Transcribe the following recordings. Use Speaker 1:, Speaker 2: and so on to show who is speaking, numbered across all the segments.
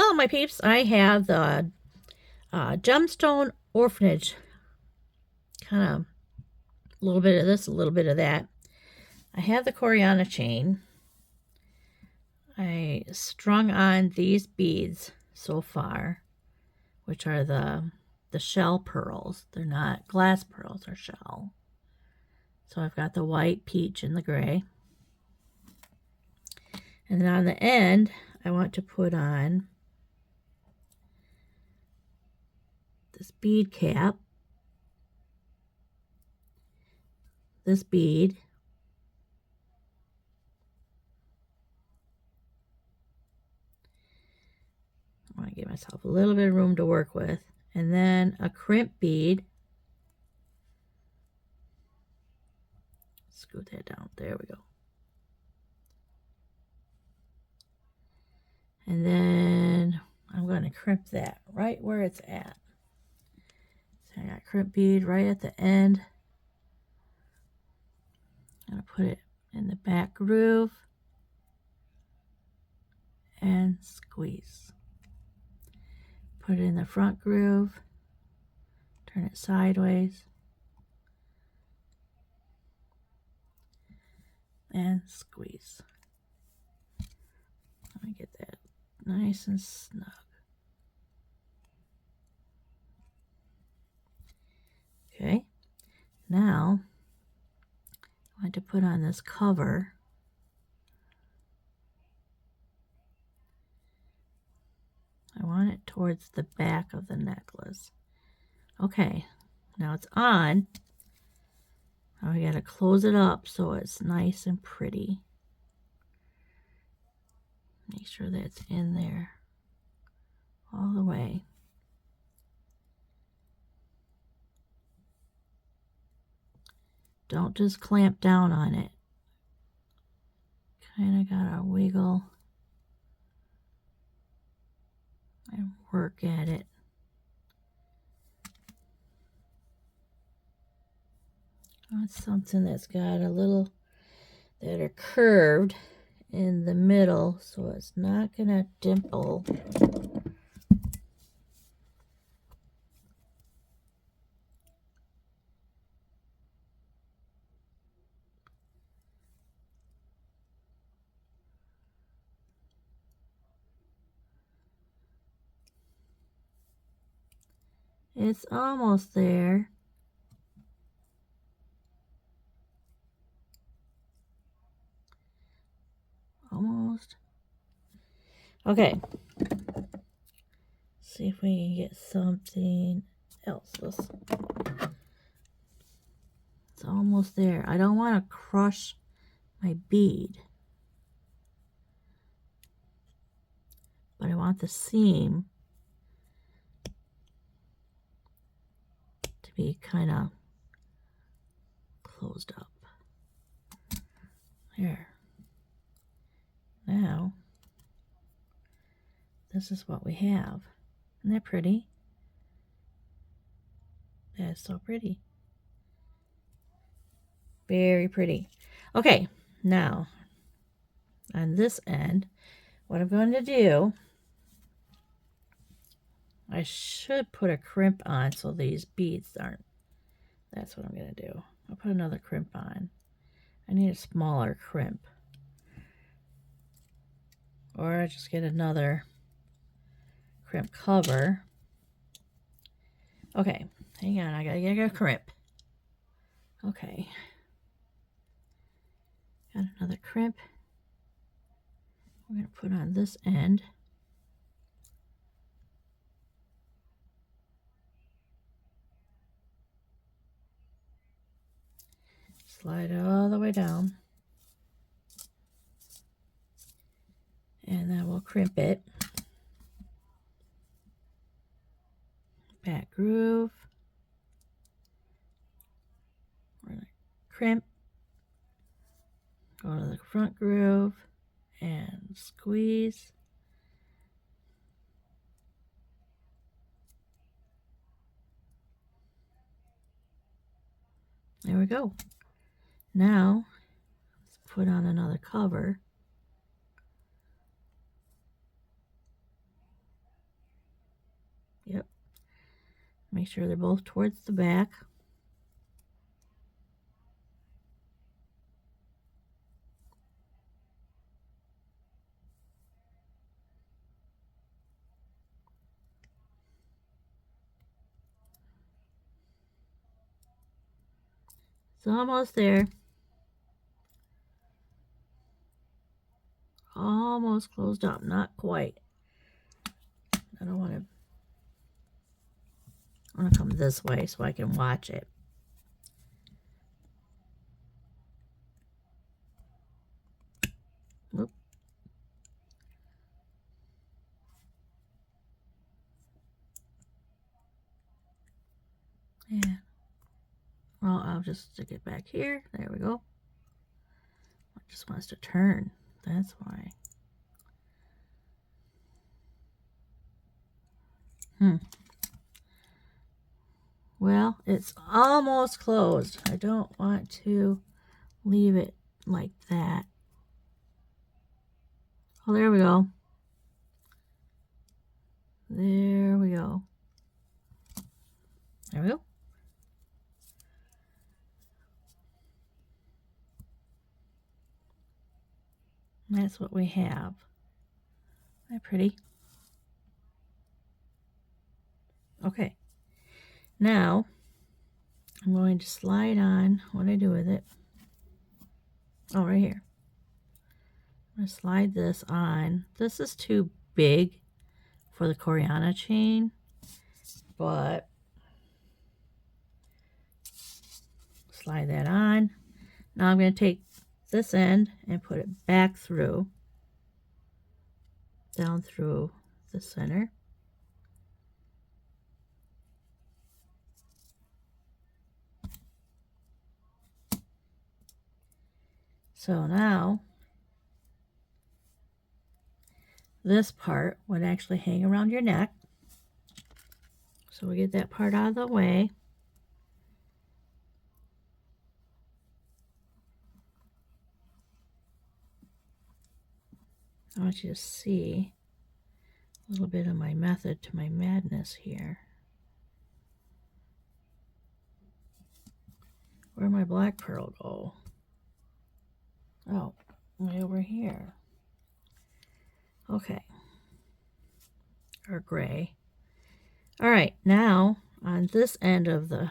Speaker 1: Hello, my peeps. I have the Gemstone Orphanage. Kind of a little bit of this, a little bit of that. I have the Corionna chain. I strung on these beads so far, which are the shell pearls. They're not glass pearls, they're shell. So I've got the white, peach, and the gray. And then on the end, I want to put on this bead cap, this bead, I want to give myself a little bit of room to work with, and then a crimp bead. Scoot that down. There we go. And then I'm going to crimp that right where it's at. So I got crimp bead right at the end. I'm going to put it in the back groove and squeeze. Put it in the front groove. Turn it sideways. And squeeze. Let me get that nice and snug. Okay, now I want to put on this cover. I want it towards the back of the necklace. Okay, now it's on. Now we gotta close it up so it's nice and pretty. Make sure that's in there all the way. Don't just clamp down on it. Kind of gotta wiggle and work at it. That's something that's got a little, that are curved in the middle, so it's not gonna dimple. It's almost there. Almost. Okay. See if we can get something else. It's almost there. I don't want to crush my bead, but I want the seam to be kind of closed up. There. Now, this is what we have. Isn't that pretty? That's so pretty. Very pretty. Okay, now, on this end, what I'm going to do, I should put a crimp on so these beads aren't, that's what I'm going to do. I'll put another crimp on. I need a smaller crimp. Or I just get another crimp cover. Okay, hang on, I gotta get a crimp. Okay. Got another crimp. We're gonna put on this end. Slide it all the way down. And then we'll crimp it. Back groove. We're gonna crimp. Go to the front groove and squeeze. There we go. Now, let's put on another cover. Make sure they're both towards the back. It's almost there. Almost closed up, not quite. I don't want to. I want to come this way so I can watch it. Whoop. Yeah. Well, I'll just stick it back here. There we go. It just wants to turn. That's why. Well, it's almost closed. I don't want to leave it like that. Oh, there we go. There we go. There we go. That's what we have. Isn't that pretty? Okay. Now, I'm going to slide on. What do I do with it? Oh, right here. I'm going to slide this on. This is too big for the Corionna chain, but slide that on. Now I'm going to take this end and put it back through, down through the center. So now this part would actually hang around your neck. So we get that part out of the way. I want you to see a little bit of my method to my madness here. Where'd my black pearl go? Oh, way over here. Okay. Or gray. All right, now on this end of the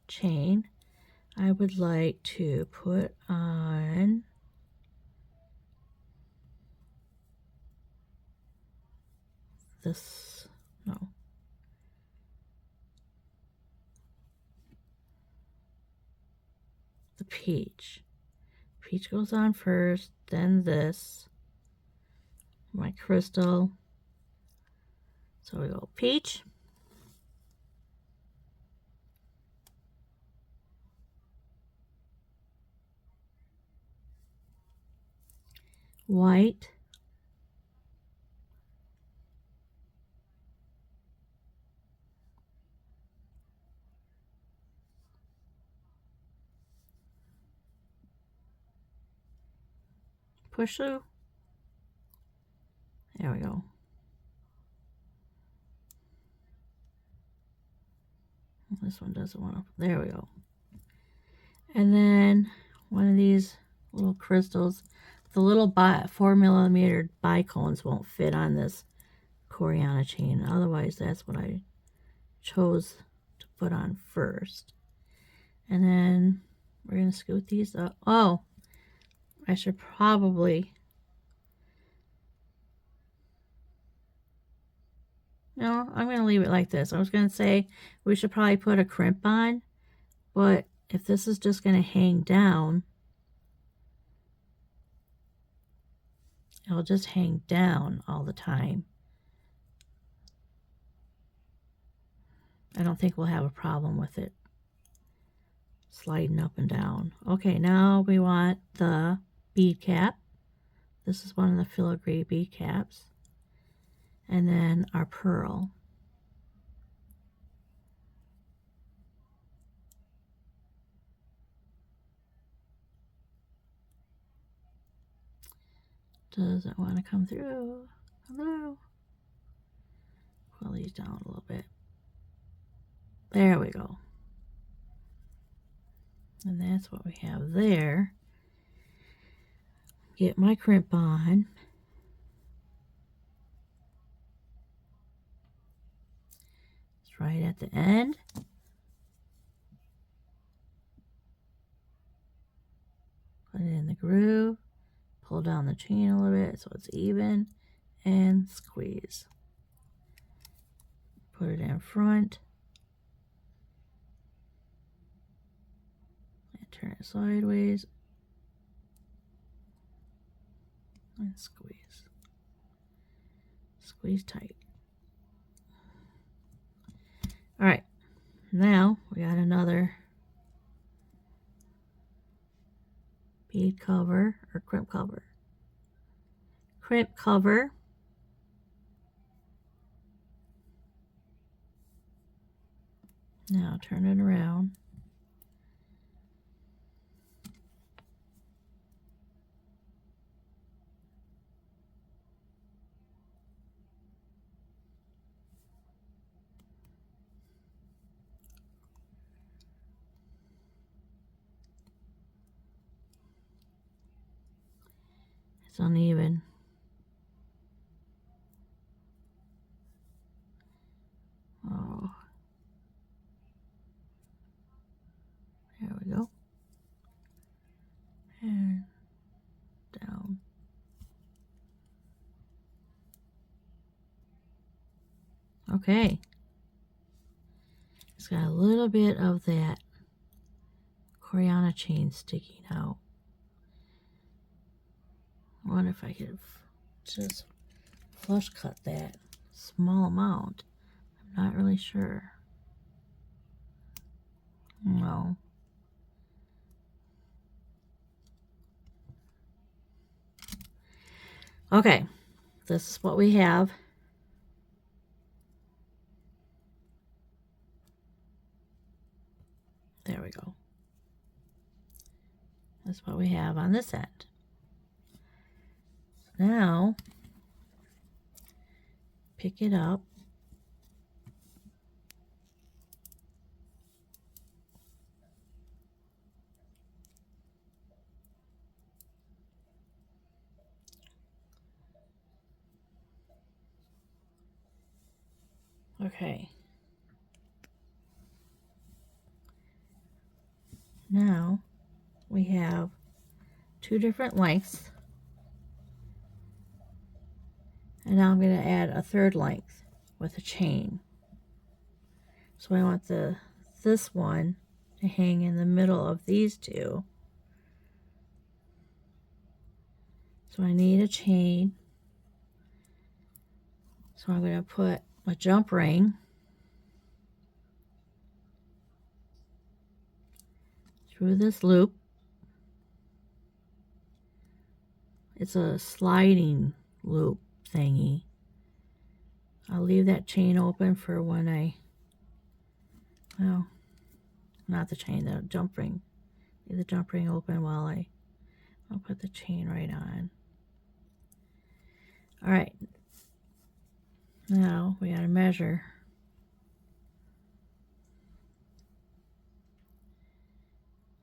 Speaker 1: chain, I would like to put on this, no. The peach. Peach goes on first, then this. My crystal. So we go peach. White. Push through. There we go. This one doesn't want to. There we go. And then one of these little crystals. The little 4mm bicones won't fit on this Corionna chain. Otherwise, that's what I chose to put on first. And then we're going to scoot these up. Oh, I should probably... No, I'm going to leave it like this. I was going to say we should probably put a crimp on, but if this is just going to hang down, it'll just hang down all the time. I don't think we'll have a problem with it sliding up and down. Okay, now we want the bead cap. This is one of the filigree bead caps. And then our pearl. Does it want to come through? Hello. Pull these down a little bit. There we go. And that's what we have there. Get my crimp on. It's right at the end. Put it in the groove. Pull down the chain a little bit so it's even. And squeeze. Put it in front. And turn it sideways. And squeeze. Squeeze tight. Alright, now we got another bead cover or crimp cover. Crimp cover. Now turn it around. It's uneven. Oh. There we go. And down. Okay. It's got a little bit of that Corionna chain sticking out. I wonder if I could just flush cut that small amount. I'm not really sure. No. Okay, this is what we have. There we go. That's what we have on this end. Now, pick it up. Okay. Now, we have two different lengths. And now I'm going to add a third length with a chain. So I want this one to hang in the middle of these two. So I need a chain. So I'm going to put a jump ring through this loop. It's a sliding loop thingy. I'll leave that chain open for when well, not the chain, the jump ring. Leave the jump ring open while I'll put the chain right on. Alright. Now we gotta measure.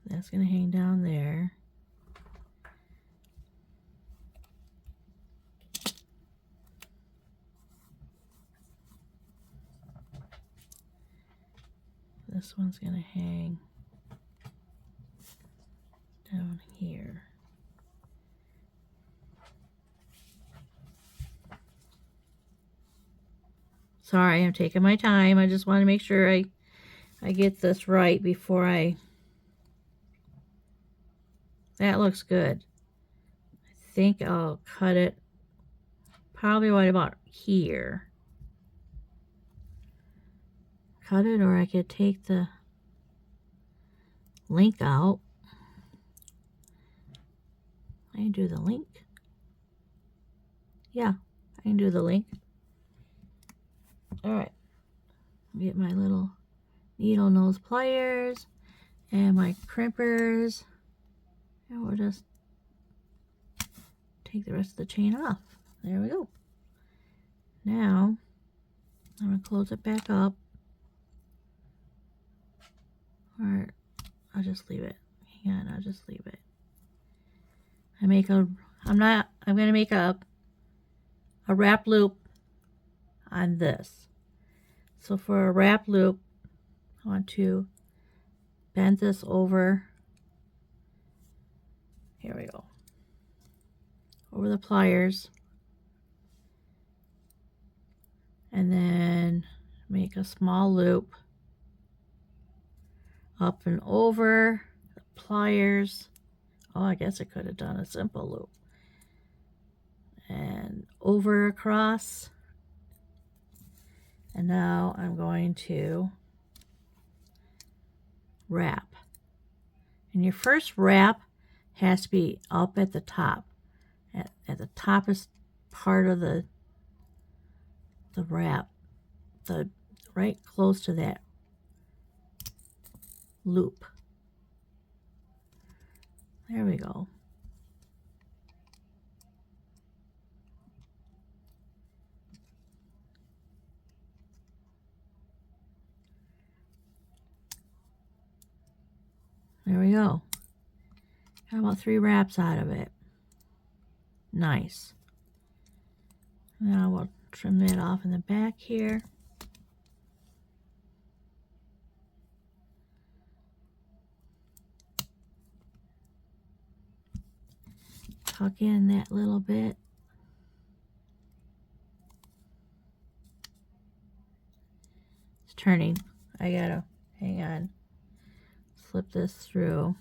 Speaker 1: That's gonna hang down there. This one's gonna hang down here. Sorry, I'm taking my time. I just want to make sure I get this right before that looks good. I think I'll cut it probably right about here. Cut it, or I could take the link out. I can do the link. Yeah, I can do the link. Alright. Get my little needle nose pliers and my crimpers. And we'll just take the rest of the chain off. There we go. Now, I'm going to close it back up. Or I'll just leave it. Hang on, I'll just leave it. I'm gonna make a wrap loop on this. So for a wrap loop, I want to bend this over. Here we go. Over the pliers. And then make a small loop up and over the pliers. Oh, I guess I could have done a simple loop. And over across. And now I'm going to wrap. And your first wrap has to be up at the top. At the toppest part of the wrap. Right close to that loop. There we go. There we go. Got about 3 wraps out of it. Nice. Now we'll trim that off in the back here. Tuck in that little bit. It's turning. I gotta hang on. Slip this through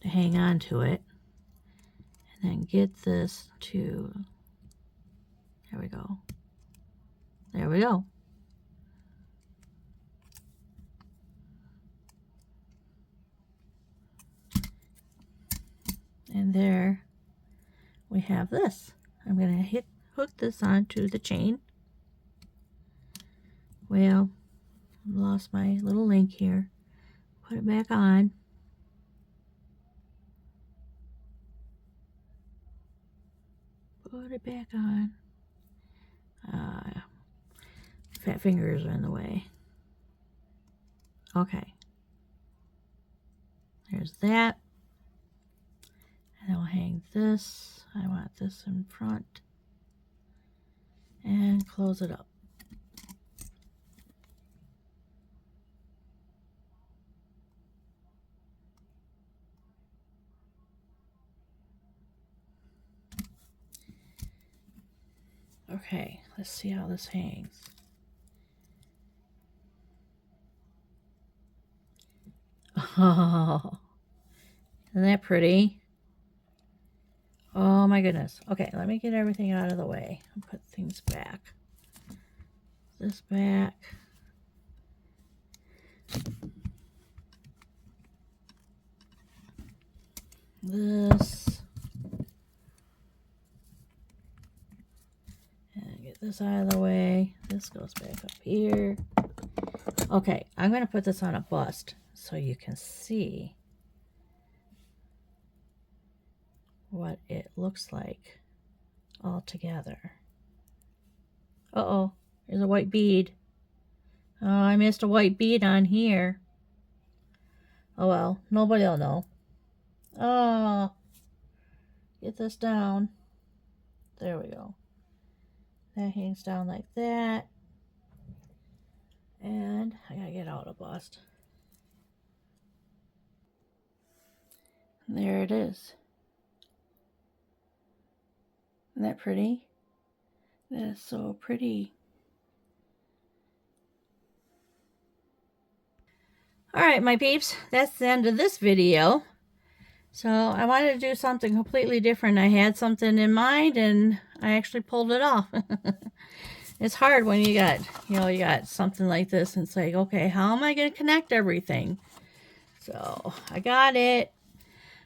Speaker 1: to hang on to it. And then get this to, there we go. There we go. And there we have this. I'm going to hook this onto the chain. Well, I lost my little link here. Put it back on. Put it back on. Fat fingers are in the way. Okay. There's that. And I'll hang this. I want this in front. And close it up. Okay, let's see how this hangs. Oh, isn't that pretty? Oh my goodness. Okay, let me get everything out of the way and put things back. This back. This. And get this out of the way. This goes back up here. Okay, I'm going to put this on a bust so you can see what it looks like all together. Uh-oh, there's a white bead. Oh, I missed a white bead on here. Oh well, nobody will know. Oh, get this down. There we go. That hangs down like that. And I gotta get out a bust. And there it is. Isn't that pretty? That is so pretty. Alright, my peeps, that's the end of this video. So I wanted to do something completely different. I had something in mind and I actually pulled it off. It's hard when you got, you got something like this and it's like, okay, how am I going to connect everything? So I got it.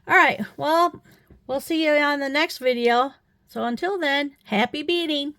Speaker 1: Alright, well, we'll see you on the next video. So until then, happy beading!